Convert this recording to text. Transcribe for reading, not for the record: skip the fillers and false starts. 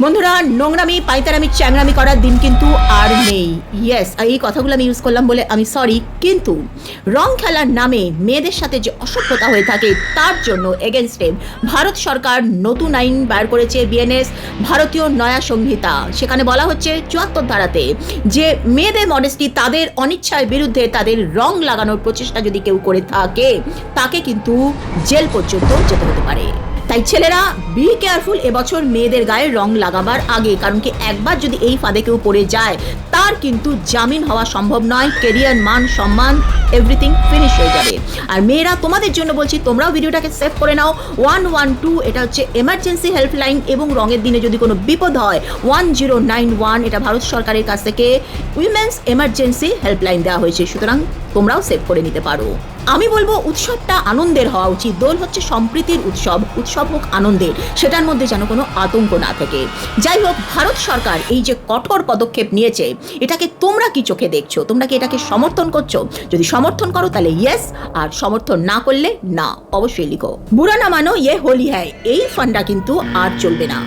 বন্ধুরা, নোংরামি পাইতারামি চ্যাংরামি করার দিন কিন্তু আর নেই। ইয়েস, এই কথাগুলো আমি ইউজ করলাম বলে আমি সরি, কিন্তু রং খেলার নামে মেয়েদের সাথে যে অসভ্যতা হয়ে থাকে তার জন্য এগেনস্টে ভারত সরকার নতুন আইন বার করেছে, বিএনএস ভারতীয় নয়া সংহিতা। সেখানে বলা হচ্ছে ৭৪ ধারাতে যে মেয়েদের মডেস্টি তাদের অনিচ্ছার বিরুদ্ধে তাদের রং লাগানোর প্রচেষ্টা যদি কেউ করে থাকে তাকে কিন্তু জেল পর্যন্ত যেতে হতে পারে। তাই ছেলেরা বি কেয়ারফুল এবছর মেয়েদের গায়ে রং লাগাবার আগে, কারণ কি একবার যদি এই ফাঁদে কেউ পড়ে যায় তার কিন্তু জামিন হওয়া সম্ভব নয়। কেরিয়ার, মান সম্মান এভরিথিং ফিনিশ হয়ে যাবে। আর মেয়েরা, তোমাদের জন্য বলছি, তোমরাও ভিডিওটাকে সেভ করে নাও। 112 এটা হচ্ছে এমার্জেন্সি হেল্পলাইন, এবং রঙের দিনে যদি কোনো বিপদ হয় 1091 এটা ভারত সরকারের কাছ থেকে উইমেন্স এমার্জেন্সি হেল্পলাইন দেওয়া হয়েছে। সুতরাং তোমরাও সেভ করে নিতে পারো। আমি বলবো উৎসবটা আনন্দের হওয়া উচিত। দোল হচ্ছে সম্প্রীতির উৎসব, উৎসব হোক আনন্দের, সেটার মধ্যে যেন কোনো আতঙ্ক না থাকে। যাই হোক, ভারত সরকার এই যে কঠোর পদক্ষেপ নিয়েছে এটাকে তোমরা কি চোখে দেখছো? তোমরা কি এটাকে সমর্থন করছো? যদি সমর্থন করো তাহলে ইয়েস, আর সমর্থন না করলে না, অবশ্যই লিখো। বুরা না মানো ইয়ে হোলি হ্যায়, এই ফান্ডা কিন্তু আর চলবে না।